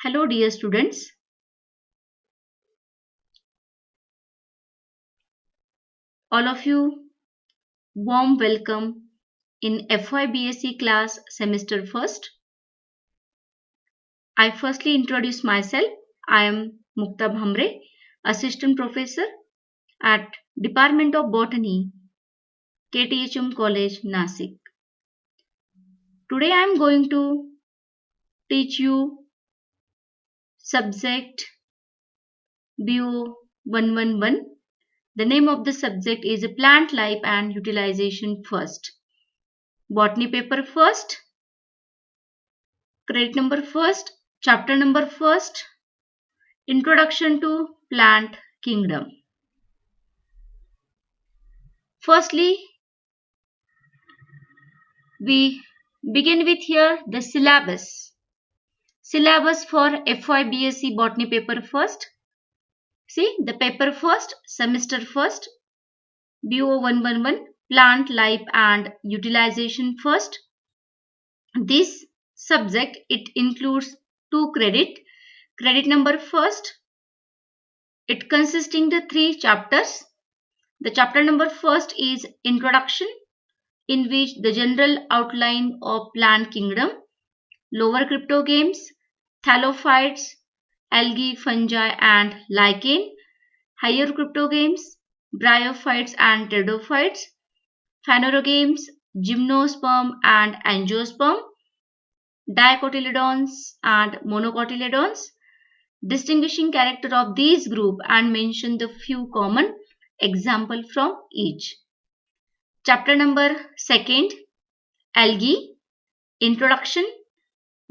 Hello, dear students. All of you, warm welcome in FYBSc class semester first. I firstly introduce myself. I am Mukta Bhamre, Assistant Professor at Department of Botany, KTHM College, Nasik. Today I am going to teach you subject BO 111. The name of the subject is Plant Life and Utilization First. Botany paper first, credit number first, chapter number first, introduction to plant kingdom. Firstly, we begin with here the syllabus. Syllabus for FYBSc botany paper first. See the paper first, semester first, BO 111, plant life and utilization first. This subject it includes two credit. Credit number first, it consisting the three chapters. The chapter number first is introduction, in which the general outline of plant kingdom, lower cryptogames, thallophytes, algae, fungi and lichen, higher cryptogames, bryophytes and pteridophytes, phanerogames, gymnosperm and angiosperm, dicotyledons and monocotyledons, distinguishing character of these group and mention the few common example from each. Chapter number second, algae, introduction,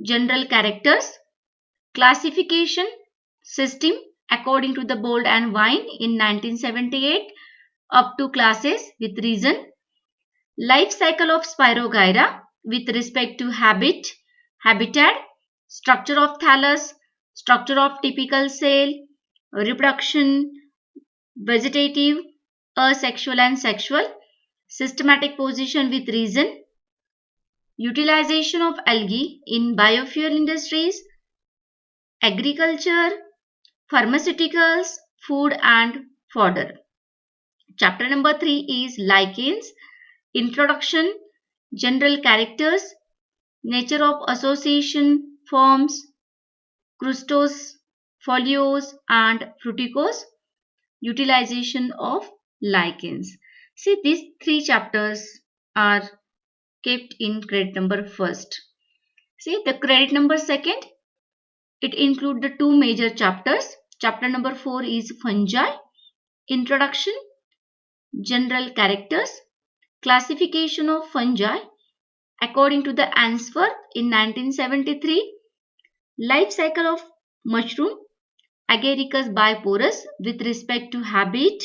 general characters, classification, system according to the Bold and Vine in 1978 up to classes with reason, life cycle of Spirogyra with respect to habit, habitat, structure of thallus, structure of typical cell, reproduction, vegetative, asexual and sexual, systematic position with reason, utilization of algae in biofuel industries, agriculture, pharmaceuticals, food and fodder. Chapter number 3 is lichens, introduction, general characters, nature of association, forms, crustose, foliose and fruticose, utilization of lichens. See, these three chapters are kept in credit number first. See, the credit number second, it includes the two major chapters. Chapter number 4 is fungi, introduction, general characters, classification of fungi according to the Ainsworth in 1973, life cycle of mushroom, Agaricus biporus with respect to habit,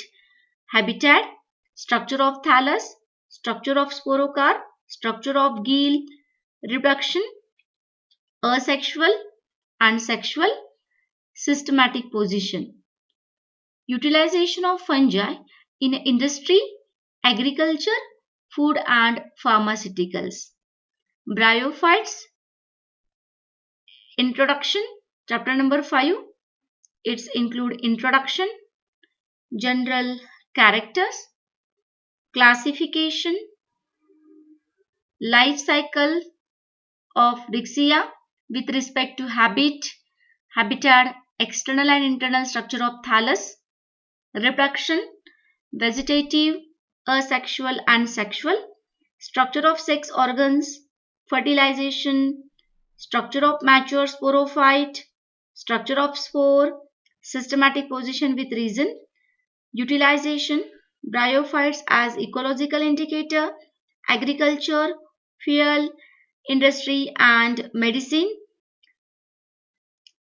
habitat, structure of thallus, structure of sporocarp, structure of gill, reproduction, asexual and sexual, systematic position, utilization of fungi in industry, agriculture, food and pharmaceuticals, bryophytes, introduction, chapter number 5, it's include introduction, general characters, classification, life cycle of Rixia with respect to habit, habitat, external and internal structure of thallus, reproduction, vegetative, asexual and sexual, structure of sex organs, fertilization, structure of mature sporophyte, structure of spore, systematic position with reason, utilization, bryophytes as ecological indicator, agriculture, fuel, industry and medicine.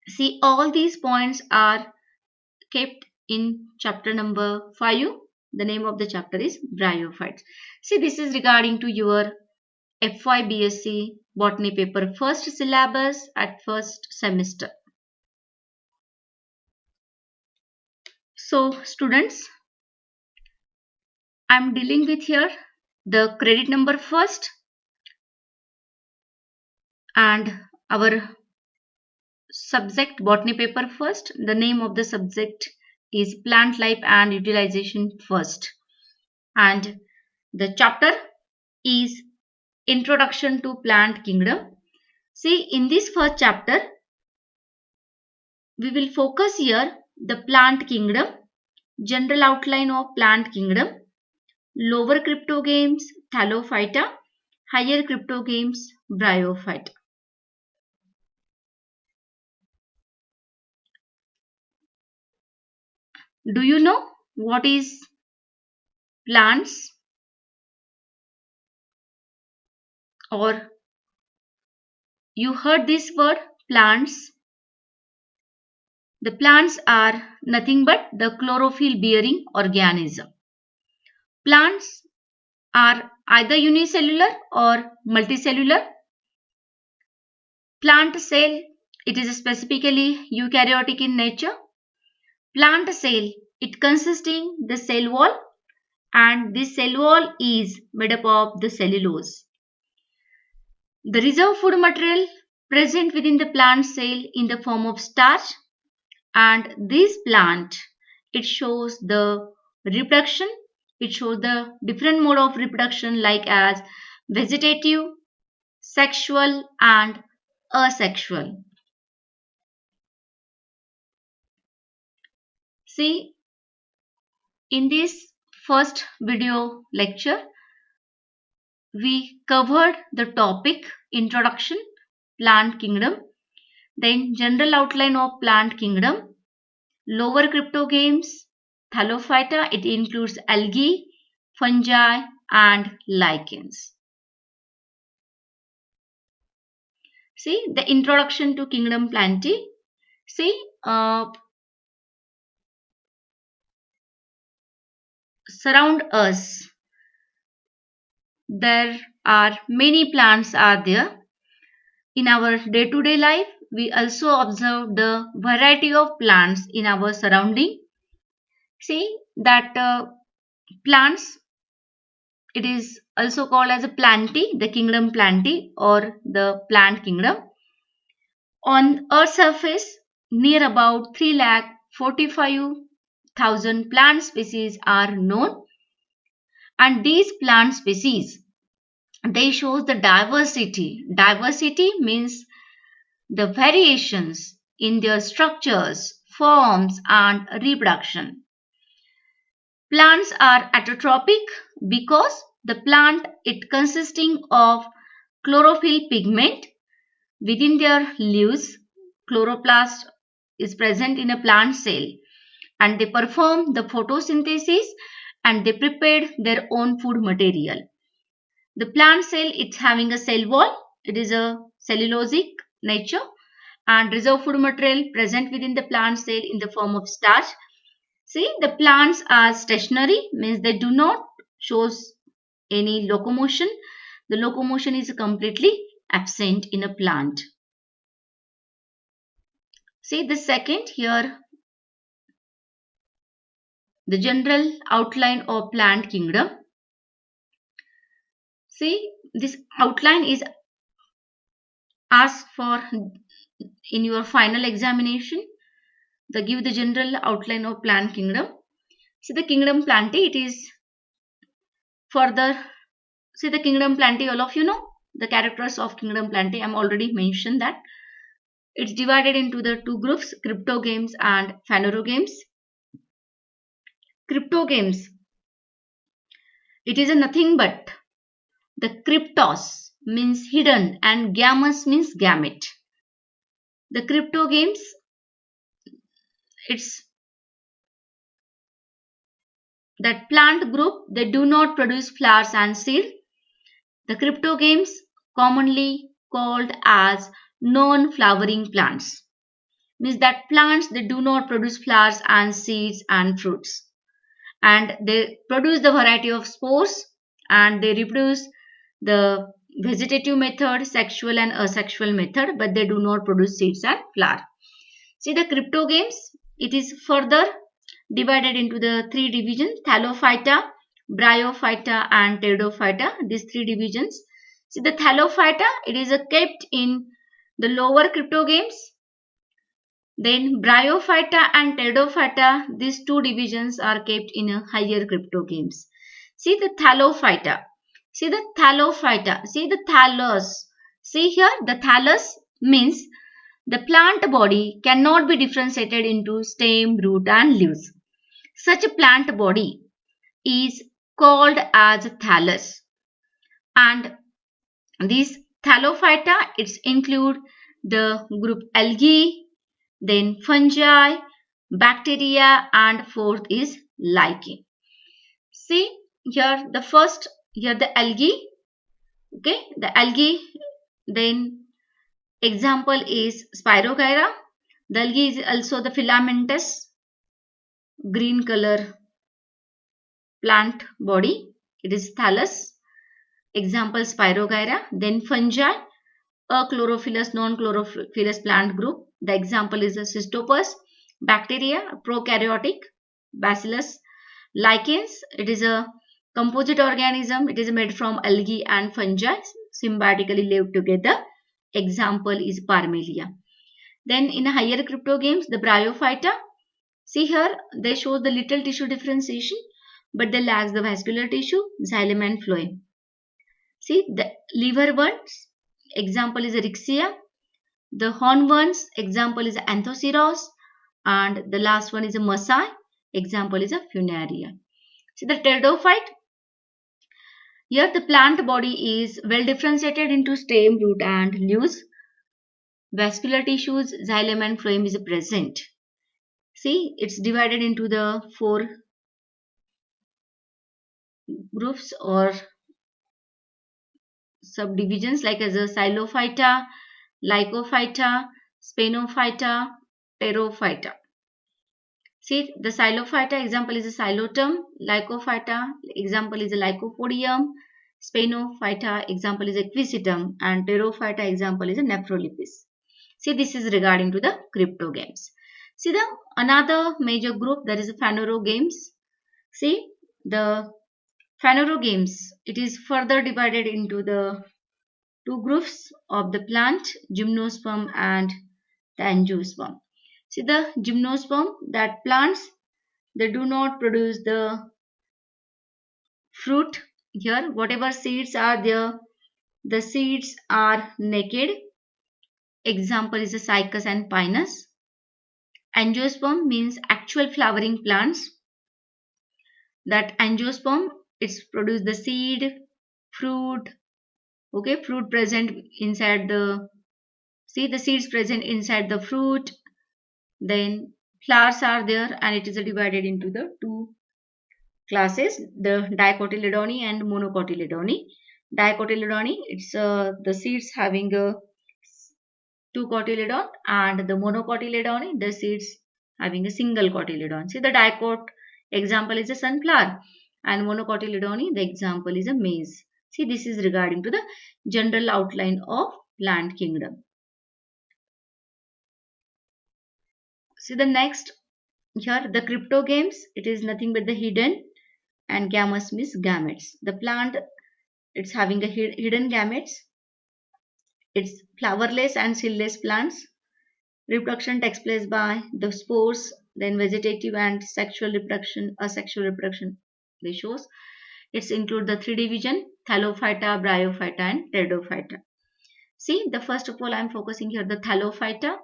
See, all these points are kept in chapter number 5. The name of the chapter is bryophytes. See, this is regarding to your FYBSc botany paper first syllabus at first semester. So students, I am dealing with here the credit number first and our subject botany paper first. The name of the subject is plant life and utilization first. And the chapter is Introduction to Plant Kingdom. See, in this first chapter, we will focus here the plant kingdom, general outline of plant kingdom, lower cryptogames, Thallophyta, higher cryptogames, Bryophyta. Do you know what is plants? Or you heard this word plants? The plants are nothing but the chlorophyll bearing organism. Plants are either unicellular or multicellular. Plant cell, it is specifically eukaryotic in nature. Plant cell, it consisting the cell wall, and this cell wall is made up of the cellulose. The reserve food material present within the plant cell in the form of starch, and this plant, it shows the reproduction. It shows the different mode of reproduction like as vegetative, sexual and asexual. See, in this first video lecture, we covered the topic introduction, plant kingdom, then general outline of plant kingdom, lower cryptogames, Thallophyta, it includes algae, fungi and lichens. See, the introduction to kingdom Plantae. See, surround us. There are many plants are there. In our day-to-day life, we also observe the variety of plants in our surrounding. See that plants, it is also called as a Plantae, the kingdom Plantae or the plant kingdom. On Earth's surface, near about 3,45,000 plant species are known, and these plant species, they shows the diversity. Diversity means the variations in their structures, forms and reproduction. Plants are autotrophic because the plant, it consisting of chlorophyll pigment within their leaves. Chloroplast is present in a plant cell, and they perform the photosynthesis and they prepared their own food material. The plant cell, it's having a cell wall. It is a cellulosic nature, and reserve food material present within the plant cell in the form of starch. See, the plants are stationary, means they do not shows any locomotion. The locomotion is completely absent in a plant. See the second here, the general outline of plant kingdom. See, this outline is asked for in your final examination. They give the general outline of plant kingdom. See the kingdom Plantae, it is further. See the kingdom Plantae, all of you know the characters of kingdom Plantae. I am already mentioned that. It's divided into the two groups, cryptogames and phanerogames. Cryptogames, it is a nothing but the cryptos means hidden and gamus means gamete. The cryptogames, it's that plant group, they do not produce flowers and seed. The cryptogames commonly called as non-flowering plants, means that plants, they do not produce flowers and seeds and fruits, and they produce the variety of spores, and they reproduce the vegetative method, sexual and asexual method, but they do not produce seeds and flower. See the cryptogames, it is further divided into the three divisions, Thallophyta, Bryophyta and Pteridophyta, these three divisions. See the Thallophyta, it is kept in the lower cryptogames, Then Bryophyta and Pteridophyta, these two divisions are kept in a higher cryptogames. See the Thallophyta. See the Thallophyta. See the thallus. See here the thallus means the plant body cannot be differentiated into stem, root and leaves. Such a plant body is called as thallus. And these Thallophyta, it's include the group algae, then fungi, bacteria, and fourth is lichen. See here the first, here the algae, okay, the algae, then example is Spirogyra. The algae is also the filamentous green color plant body. It is thallus. Example Spirogyra. Then fungi, a chlorophyllous, non-chlorophyllous plant group. The example is a Cystopus. Bacteria, prokaryotic, Bacillus. Lichens, it is a composite organism. It is made from algae and fungi symbiotically live together. Example is Parmelia. Then in higher cryptogames, the Bryophyta. See here, they show the little tissue differentiation, but they lack the vascular tissue, xylem and phloem. See the liver worms, example is Erixia. The hornworms, example is Anthoceros. And the last one is a Massai, example is a Funaria. See the pteridophyte. Here the plant body is well differentiated into stem, root and leaves. Vascular tissues, xylem and phloem is present. See, it's divided into the four groups or subdivisions like as a Xylophyta, Lycophyta, Spenophyta, Pterophyta. See, the Xylophyta example is a Xylotum, Lycophyta example is a Lycopodium, Spenophyta example is a Quisitum, and Pterophyta example is a Nephrolepis. See, this is regarding to the cryptogames. See the another major group, that is phanerogames. See the phanerogames, it is further divided into the two groups of the plant, gymnosperm and the angiosperm. See the gymnosperm, that plants, they do not produce the fruit. Here whatever seeds are there, the seeds are naked. Example is a cycas and pinus. Angiosperm means actual flowering plants. That angiosperm, it's produce the seed, fruit, okay, fruit present inside the, see the seeds present inside the fruit, then flowers are there, and it is divided into the two classes, the dicotyledone and monocotyledone. Dicotyledone, it's the seeds having a two cotyledon, and the monocotyledone, the seeds having a single cotyledon. See the dicot example is a sunflower, and monocotyledone, the example is a maize. See, this is regarding to the general outline of plant kingdom. See the next, here the cryptogames, it is nothing but the hidden, and gammas means gametes. The plant, it's having a hidden gametes. It's flowerless and seedless plants. Reproduction takes place by the spores, then vegetative and sexual reproduction, asexual reproduction they shows. It's include the three division, Thallophyta, Bryophyta and Pteridophyta. See, the first of all I am focusing here the Thallophyta.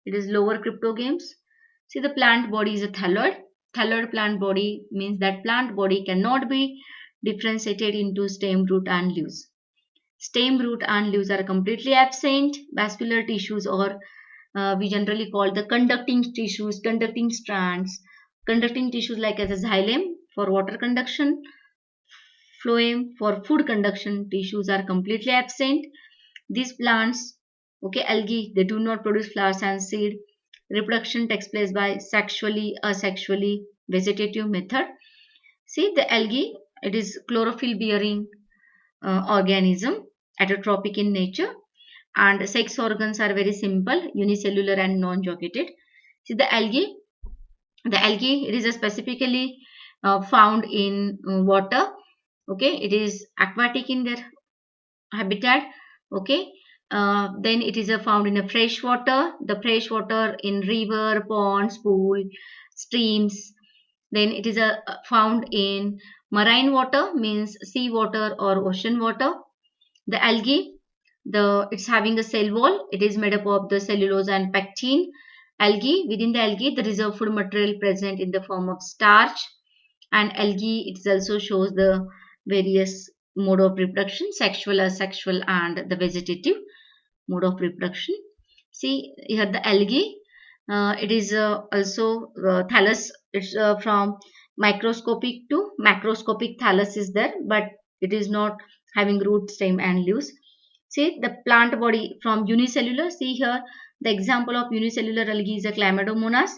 It is lower cryptogames. See, the plant body is a thalloid. Thalloid plant body means that plant body cannot be differentiated into stem, root and leaves. Stem, root and leaves are completely absent. Vascular tissues, or we generally call the conducting tissues, conducting strands. Conducting tissues like as a xylem for water conduction, phloem for food conduction tissues are completely absent. These plants, okay, algae, they do not produce flowers and seed. Reproduction takes place by sexually, asexually, vegetative method. See the algae, it is chlorophyll bearing organism, autotrophic in nature, and sex organs are very simple, unicellular and non-jogated. See the algae, it is specifically found in water, okay, it is aquatic in their habitat, okay, Then it is found in a fresh water, the fresh water in river, ponds, pool, streams. Then it is found in marine water, means sea water or ocean water. The algae, it's having a cell wall. It is made up of the cellulose and pectin. Algae, within the algae, there is a food material present in the form of starch. And algae, it also shows the various mode of reproduction, sexual, asexual, and the vegetative mode of reproduction. See here the algae, it is also thallus. It's from microscopic to macroscopic thallus is there, but it is not having root, stem, and leaves. See the plant body from unicellular. See here the example of unicellular algae is a Chlamydomonas.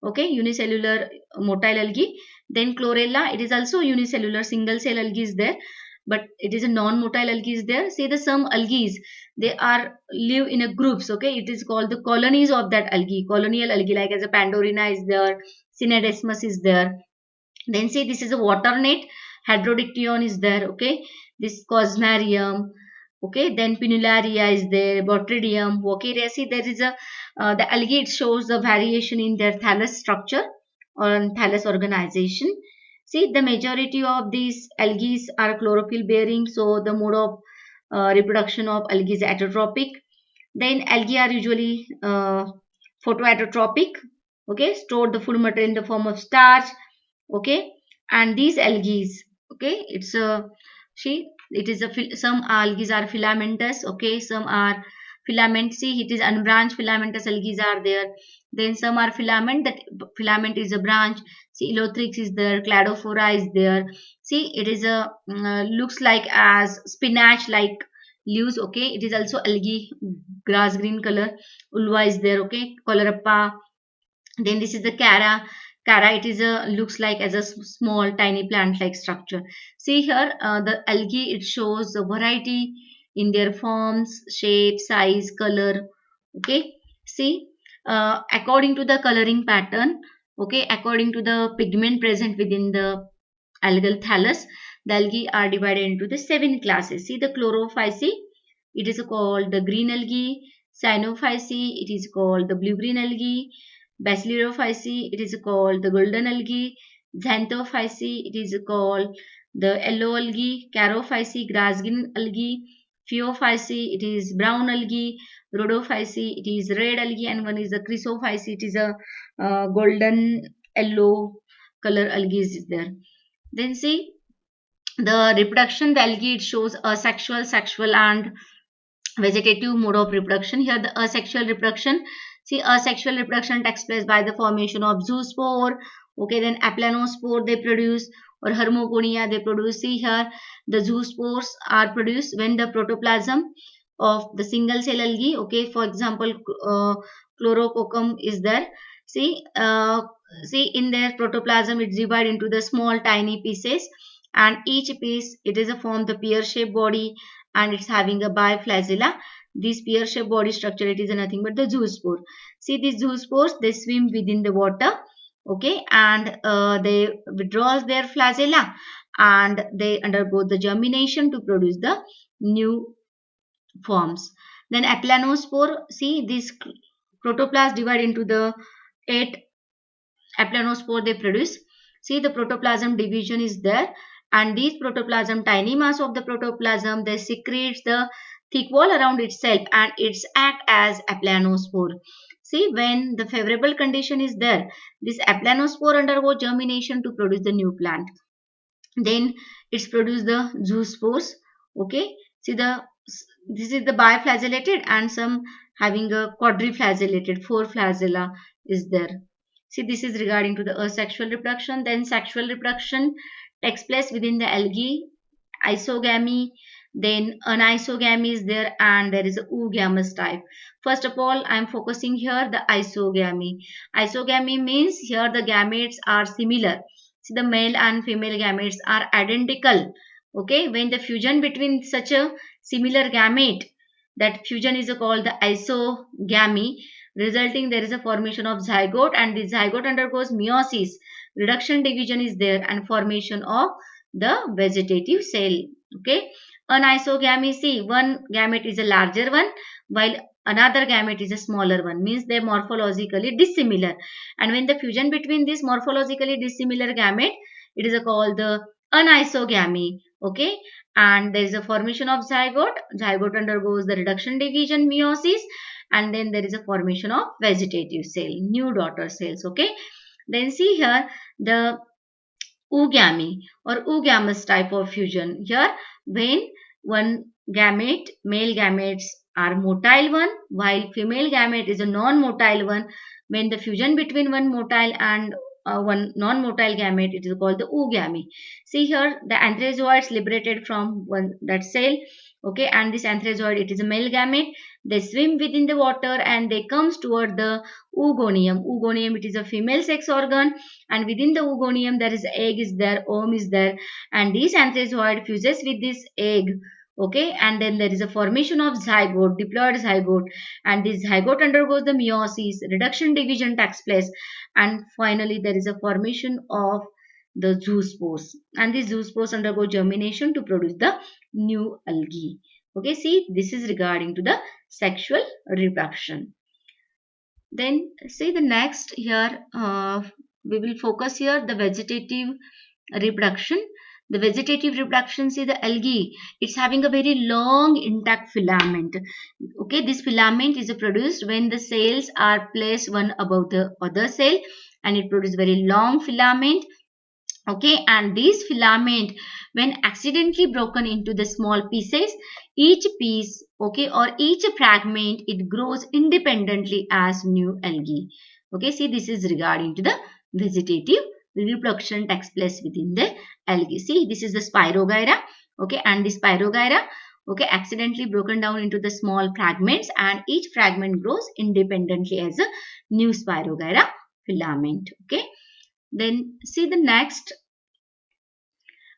Okay, unicellular motile algae. Then chlorella, it is also unicellular single cell algae is there, but it is a non-motile algae is there. See the some algae, they are live in a groups. Okay, it is called the colonies of that algae, colonial algae, like as a Pandorina is there, Synadesmus is there. Then see this is a water net, Hydrodictyon is there. Okay, this Cosmarium. Okay, then Pinularia is there, Botridium, Walkeria. See there is a the algae, it shows the variation in their thallus structure or thallus organization. See the majority of these algae are chlorophyll bearing, so the mode of reproduction of algae is autotrophic. Then algae are usually photoautotropic. Okay, store the food material in the form of starch. Okay, and these algae, okay, it's a see it is a some algae are filamentous. Okay, some are filament. See it is unbranched filamentous algae are there. Then some are filament, that filament is a branch. See Elothrix is there, Cladophora is there. See it is a looks like as spinach like leaves. Okay, it is also algae, grass green color. Ulva is there. Okay, Colarapa. Then this is the Cara. Cara, it is a looks like as a small tiny plant like structure. See here the algae, it shows the variety in their forms, shape, size, color. Okay, see according to the coloring pattern. Okay, according to the pigment present within the algal thallus, the algae are divided into the 7 classes. See the Chlorophyceae, it is called the green algae. Cyanophyceae, it is called the blue green algae. Basilorophyceae, it is called the golden algae. Xanthophyceae, it is called the yellow algae. Charophyceae, grass green algae. Phaeophyceae, it is brown algae. Rhodophyceae, it is red algae, and one is the Chrysophyceae, it is a golden yellow color algae is there. Then see the reproduction, the algae, it shows asexual, sexual, and vegetative mode of reproduction. Here the asexual reproduction. See asexual reproduction takes place by the formation of zoospore. Okay, then aplanospore they produce, or Hermogonia they produce. See here the zoospores are produced when the protoplasm of the single cell algae. Okay, for example chlorococcum is there. See see in their protoplasm it's divided into the small tiny pieces, and each piece it is a form the pear shaped body, and it's having a biflagella. This pear shaped body structure, it is nothing but the zoospore. See these zoospores, they swim within the water. Okay, and they withdraws their flagella, and they undergo the germination to produce the new forms. Then aplanospore, see this protoplast divide into the 8 aplanospore they produce. See the protoplasm division is there, and these protoplasm, tiny mass of the protoplasm, they secretes the thick wall around itself, and it's act as aplanospore. See when the favorable condition is there, this aplanospore undergo germination to produce the new plant. Then it's produce the zoospores. Okay, see the this is the biflagellated, and some having a quadriflagellated, 4 flagella is there. See this is regarding to the asexual reproduction. Then sexual reproduction takes place within the algae, isogamy. Then anisogamy is there, and there is a oogamous type. First of all, I am focusing here the isogamy. Isogamy means here the gametes are similar. See the male and female gametes are identical. Okay, when the fusion between such a similar gamete, that fusion is called the isogamy, resulting there is a formation of zygote, and the zygote undergoes meiosis, reduction division is there, and formation of the vegetative cell. Okay, anisogamy, see, one gamete is a larger one while another gamete is a smaller one, means they are morphologically dissimilar. And when the fusion between this morphologically dissimilar gamete, it is called the anisogamy. Okay, and there is a formation of zygote. Zygote undergoes the reduction, division, meiosis, and then there is a formation of vegetative cell, new daughter cells. Okay, then see here the oogamy or oogamous type of fusion. Here, when one gamete, male gametes are motile one, while female gamete is a non-motile one. When the fusion between one motile and one non-motile gamete, it is called the oogamy. See here, the anthrazoids liberated from one that cell. Okay, and this anthrazoid, it is a male gamete. They swim within the water and they comes toward the oogonium. Oogonium, it is a female sex organ, and within the oogonium there is egg is there, ovum is there, and this anthrazoid fuses with this egg. Okay, and then there is a formation of zygote, diploid zygote, and this zygote undergoes the meiosis, reduction, division takes place, and finally there is a formation of the zoospores, and these zoospores undergo germination to produce the new algae. Okay, see, this is regarding to the sexual reproduction. Then see the next here, we will focus here the vegetative reproduction. The vegetative reproduction, see the algae, it's having a very long intact filament. Okay, this filament is produced when the cells are placed one above the other cell, and it produces very long filament. Okay, and these filament, when accidentally broken into the small pieces, each piece, okay, or each fragment, it grows independently as new algae. Okay, see, this is regarding to the vegetative reproduction takes place within the algae. See, this is the Spirogyra. Okay, and this Spirogyra, okay, accidentally broken down into the small fragments, and each fragment grows independently as a new Spirogyra filament. Okay, then see the next.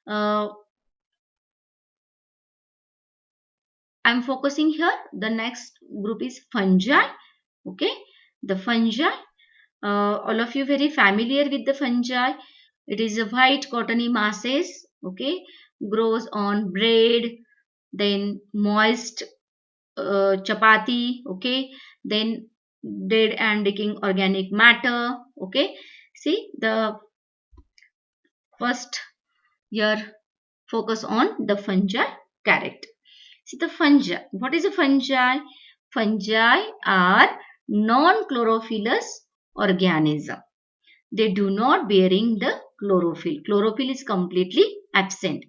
uh, I'm focusing here. The next group is fungi. Okay, the fungi. All of you very familiar with the fungi. It is a white cottony masses. Okay, grows on bread, then moist chapati. Okay, then dead and decaying organic matter. Okay, see the first here focus on the fungi character. See the fungi. What is a fungi? Fungi are non-chlorophyllous organism. They do not bearing the chlorophyll. Chlorophyll is completely absent.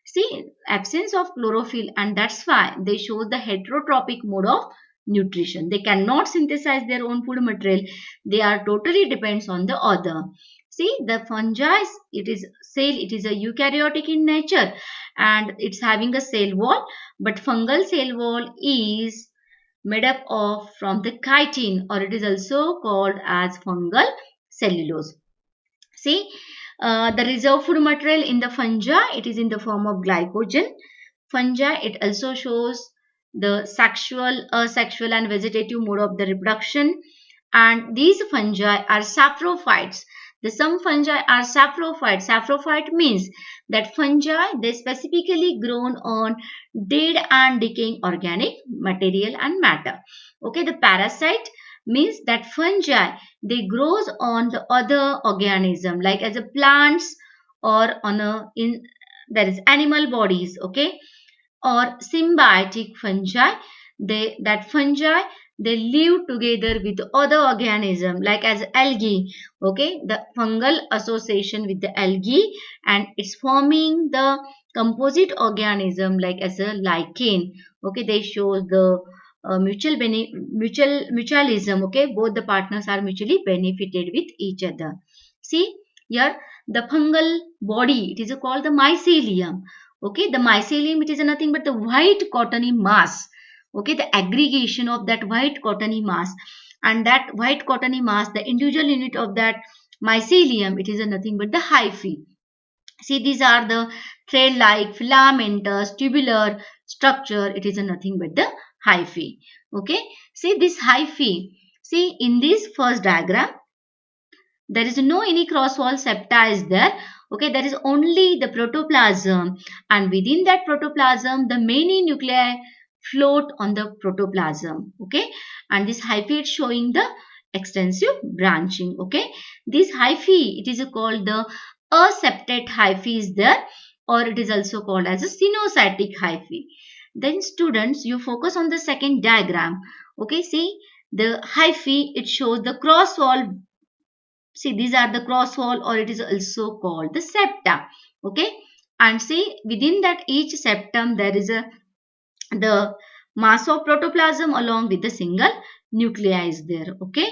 See, absence of chlorophyll, and that's why they show the heterotrophic mode of nutrition. They cannot synthesize their own food material. They are totally depends on the other. See, the fungi, it is cell, it is a eukaryotic in nature, and it's having a cell wall, but fungal cell wall is made up of from the chitin, or it is also called as fungal cellulose. See, the reserve food material in the fungi, it is in the form of glycogen. Fungi, it also shows the sexual, asexual and vegetative mode of the reproduction. And these fungi are saprophytes. The some fungi are saprophytes. Saprophyte means that fungi, they specifically grown on dead and decaying organic material and matter. Okay, the parasite means that fungi, they grows on the other organism like as a plants or on a in there is animal bodies. Okay, or symbiotic fungi, they that fungi, they live together with other organism like as algae. Okay, the fungal association with the algae, and it's forming the composite organism like as a lichen. Okay, they show the mutualism. Okay, both the partners are mutually benefited with each other. See here the fungal body, it is called the mycelium. Okay, the mycelium, it is nothing but the white cottony mass. Okay, the aggregation of that white cottony mass, and that white cottony mass, the individual unit of that mycelium, it is nothing but the hyphae. See, these are the thread like filamentous tubular structure, it is nothing but the hyphae. Okay, see this hyphae, see in this first diagram there is no any cross wall septa is there. Okay, there is only the protoplasm, and within that protoplasm the many nuclei float on the protoplasm. Okay, and this hyphae is showing the extensive branching. Okay, this hyphae, it is called the aseptate hyphae is there, or it is also called as a sinocytic hyphae. Then students, you focus on the second diagram. Okay, see the hyphae, it shows the cross wall. See, these are the cross wall, or it is also called the septa. Okay, and see within that each septum there is a the mass of protoplasm along with the single nuclei is there. Okay,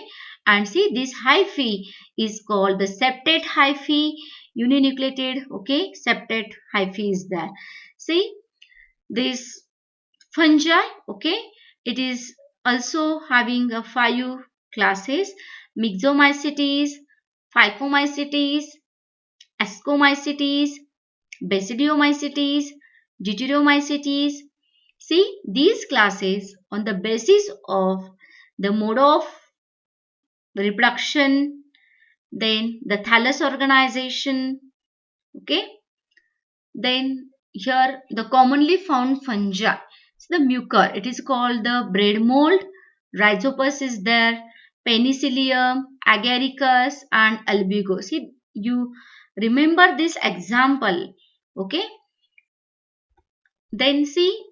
and see this hyphae is called the septate hyphae, uninucleated. Okay, septate hyphae is there. See this fungi. Okay, it is also having a 5 classes: Myxomycetes, Phycomycetes, Ascomycetes, Basidiomycetes, Deuteromycetes. See these classes on the basis of the mode of reproduction, then the thallus organization. Okay, then here the commonly found fungi. So the mucor, it is called the bread mold. Rhizopus is there, Penicillium, Agaricus, and Albigo. See, you remember this example. Okay, then see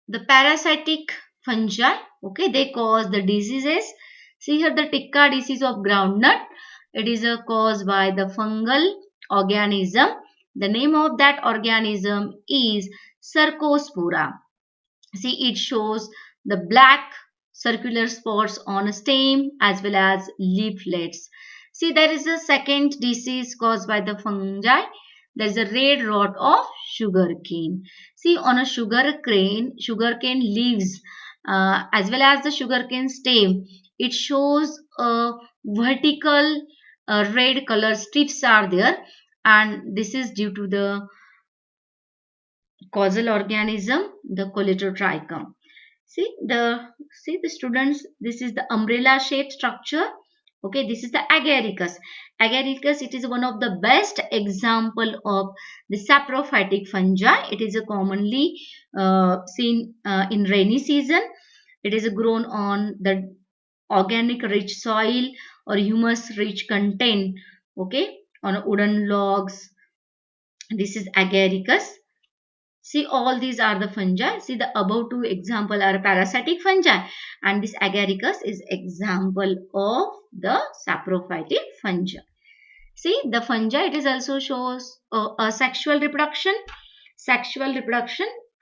the parasitic fungi. Okay, they cause the diseases. See here the ticca disease of groundnut. It is caused by the fungal organism. The name of that organism is Cercospora. See, it shows the black circular spots on a stem as well as leaflets. See, there is a second disease caused by the fungi. There is a red rot of sugarcane. See, on a sugarcane leaves as well as the sugarcane stem, it shows a vertical red color strips are there, and this is due to the causal organism, the Colletotrichum. See the students, this is the umbrella shaped structure. Okay, this is the agaricus. Agaricus, it is one of the best example of the saprophytic fungi. It is a commonly seen in rainy season. It is grown on the organic rich soil or humus rich content. Okay, on wooden logs. This is agaricus. See, all these are the fungi. See, the above two example are parasitic fungi, and this agaricus is example of the saprophytic fungi. See, the fungi, it is also shows a sexual reproduction,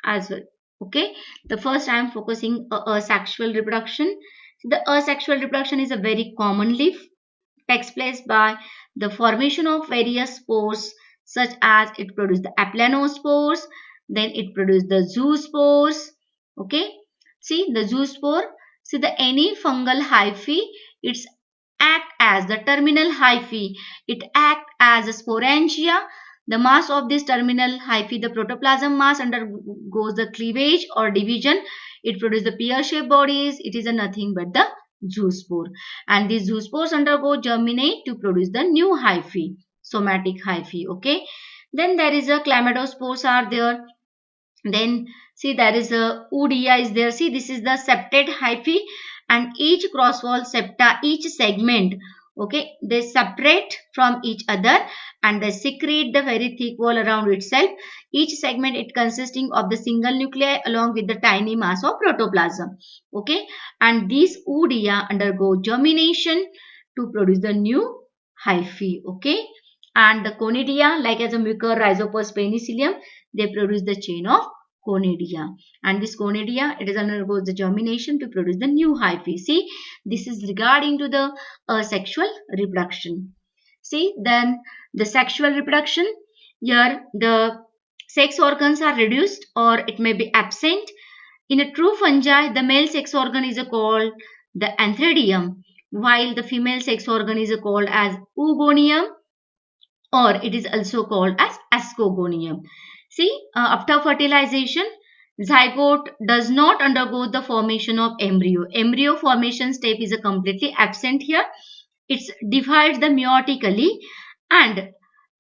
as well. Okay, the first I am focusing sexual reproduction. The asexual reproduction is a very commonly takes place by the formation of various spores, such as it produces the aplanospores, then it produces the zoospores. Okay, see the zoospore. See the any fungal hyphae, it's act as the terminal hyphae. It act as a sporangia. The mass of this terminal hyphae, the protoplasm mass, undergoes the cleavage or division. It produces the pear-shaped bodies. It is a nothing but the zoospore, and these zoospores undergo germinate to produce the new hyphae, somatic hyphae. Okay, then there is a chlamydospores are there. Then see there is a Oodia is there. See, this is the septate hyphae, and each cross wall septa, each segment, okay, they separate from each other and they secrete the very thick wall around itself. Each segment, it consisting of the single nuclei along with the tiny mass of protoplasm. Okay, and these Oodia undergo germination to produce the new hyphae. Okay, and the conidia, like as a mucor, rhizopus, penicillium, they produce the chain of conidia, and this conidia, it is undergoes the germination to produce the new hyphae. See, this is regarding to the sexual reproduction. See, then the sexual reproduction, here the sex organs are reduced or it may be absent. In a true fungi, the male sex organ is called the antheridium, while the female sex organ is called as oogonium, or it is also called as ascogonium. See, after fertilization, zygote does not undergo the formation of embryo. Embryo formation step is completely absent here. It divides the meiotically, and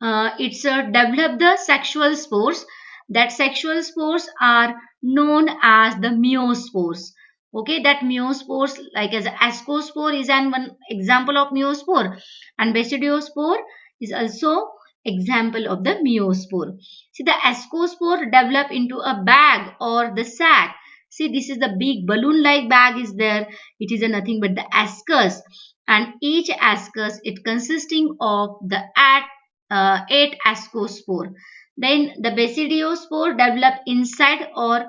it's develop the sexual spores. That sexual spores are known as the meiospores. Okay, that meiospores, like as ascospore is an one example of meiospore, and basidiospore is also example of the meiospore. See, the ascospore develop into a bag or the sac. See, this is the big balloon like bag is there. It is a nothing but the ascus, and each ascus it consisting of the 8 ascospore. Then the basidiospore develop inside or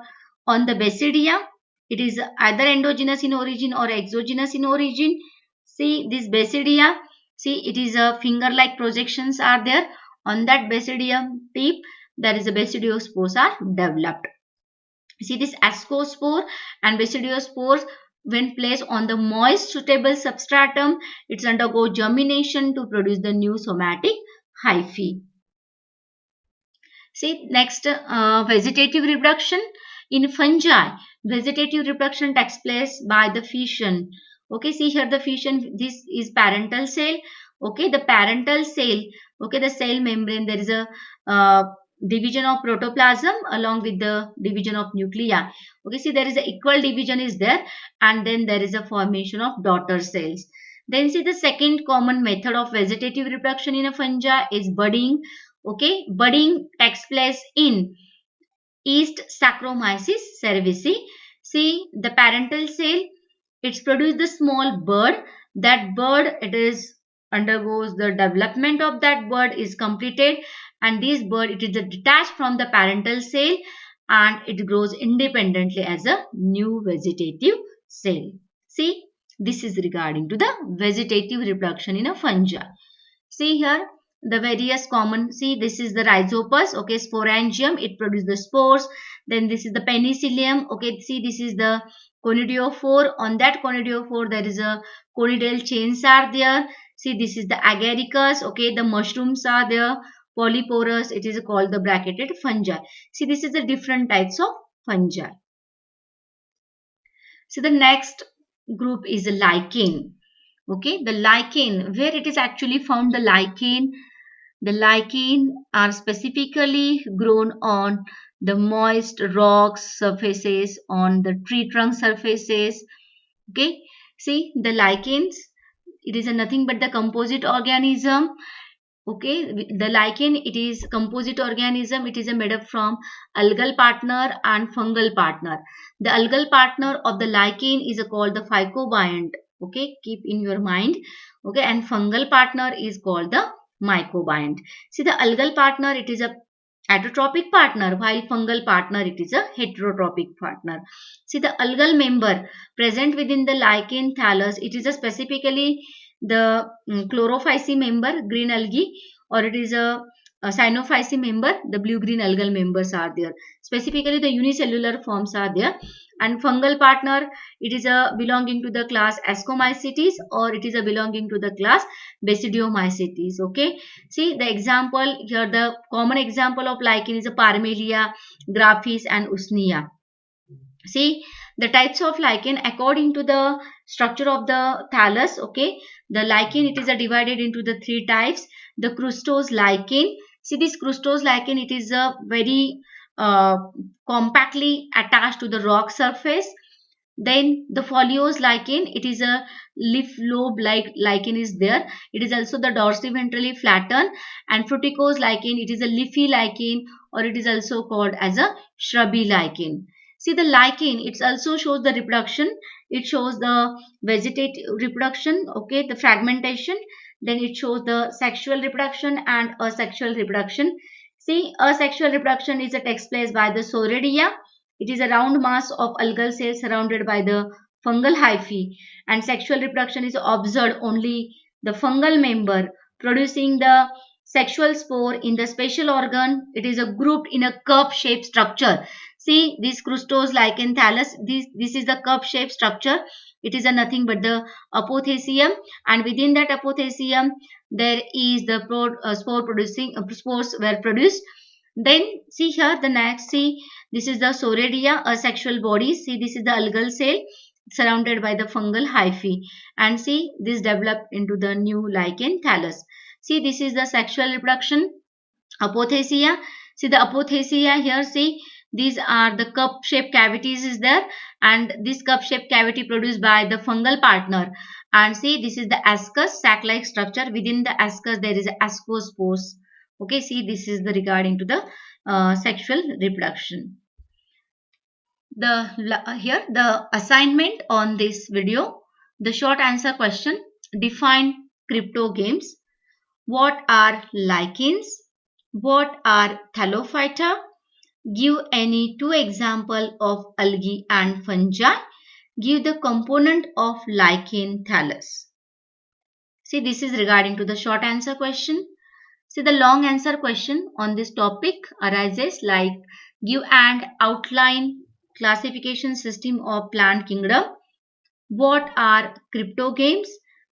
on the basidia. It is either endogenous in origin or exogenous in origin. See this basidia. See, it is a finger-like projections are there on that basidium tip. There is a basidiospores are developed. See this ascospore and basidiospores when placed on the moist suitable substratum, it's undergo germination to produce the new somatic hyphae. See next vegetative reproduction in fungi. Vegetative reproduction takes place by the fission. Okay, see here the fission. This is parental cell. Okay, the parental cell. Okay, the cell membrane. There is a division of protoplasm along with the division of nuclei. Okay, see there is a equal division is there, and then there is a formation of daughter cells. Then see the second common method of vegetative reproduction in a fungi is budding. Okay, budding takes place in East Saccharomyces cerevisiae. See the parental cell, it's produced the small bud. That bud it is undergoes the development of that bud is completed, and this bud it is detached from the parental cell and it grows independently as a new vegetative cell. See, this is regarding to the vegetative reproduction in a fungi. See here the various common, see this is the rhizopus, okay, sporangium, it produces the spores. Then this is the penicillium, okay, see this is the conidiophore. On that conidiophore there is a conidal chains are there. See this is the agaricus, okay, the mushrooms are there. Polyporous, it is called the bracketed fungi. See this is the different types of fungi. So the next group is the lichen. Okay, the lichen, where it is actually found the lichen. The lichen are specifically grown on the moist rocks surfaces, on the tree trunk surfaces. Okay, see the lichens, it is a nothing but the composite organism. Okay, the lichen it is composite organism. It is a made up from algal partner and fungal partner. The algal partner of the lichen is called the phycobiont. Okay, keep in your mind. Okay, and fungal partner is called the mycobiont. See the algal partner it is a autotrophic partner, while fungal partner it is a heterotrophic partner. See the algal member present within the lichen thallus, it is a specifically the chlorophyce member, green algae, or it is a cyanophyce member, the blue-green algal members are there. Specifically the unicellular forms are there. And fungal partner, it is a belonging to the class Ascomycetes, or it is a belonging to the class Basidiomycetes. Okay, see the example here, the common example of lichen is a Parmelia, Graphis and Usnea. See the types of lichen according to the structure of the thallus. Okay, the lichen it is divided into the three types. The crustose lichen. See this crustose lichen, it is a very compactly attached to the rock surface. Then the foliose lichen, it is a leaf lobe like lichen is there. It is also the dorsiventrally flattened. And fruticose lichen, it is a leafy lichen, or it is also called as a shrubby lichen. See the lichen, it also shows the reproduction. It shows the vegetative reproduction, okay, the fragmentation. Then it shows the sexual reproduction and asexual reproduction. See, asexual reproduction is a takes place by the Soredia. It is a round mass of algal cells surrounded by the fungal hyphae, and sexual reproduction is observed only the fungal member producing the sexual spore in the special organ. It is a grouped in a cup-shaped structure. See this crustose lichen thallus. This is the cup-shaped structure. It is a nothing but the apothecium, and within that apothecium there is the spore producing spores were produced. Then see here the next, see this is the Soredia, a sexual body. See this is the algal cell surrounded by the fungal hyphae, and see this developed into the new lichen thallus. See this is the sexual reproduction. Apothecia. See the apothecia here. See, these are the cup-shaped cavities is there, and this cup-shaped cavity produced by the fungal partner. And see, this is the ascus, sac-like structure. Within the ascus, there is a ascospores. Okay, see, this is the regarding to the sexual reproduction. Here the assignment on this video. The short answer question: define cryptogames. What are lichens? What are thallophyta? Give any two example of algae and fungi. Give the component of lichen thallus. See, this is regarding to the short answer question. See, the long answer question on this topic arises like give and outline classification system of plant kingdom. What are cryptogames?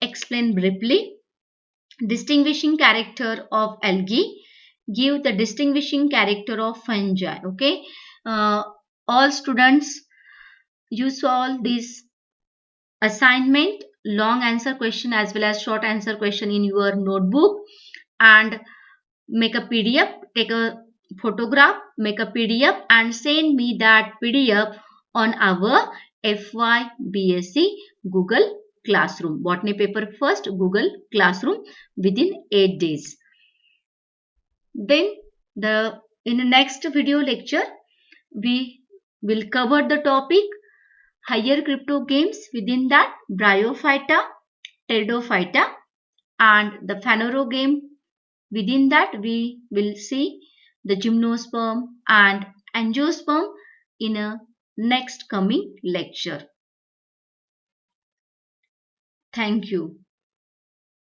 Explain briefly. Distinguishing character of algae. Give the distinguishing character of fungi. Okay, all students, you solve this assignment, long answer question as well as short answer question in your notebook, and make a PDF, take a photograph, make a PDF and send me that PDF on our FY BSc Google Classroom. Botany paper first, Google Classroom within 8 days. Then in the next video lecture, we will cover the topic higher cryptogames, within that Bryophyta, Pteridophyta, and the Phanerogame. Within that we will see the gymnosperm and angiosperm in a next coming lecture. Thank you.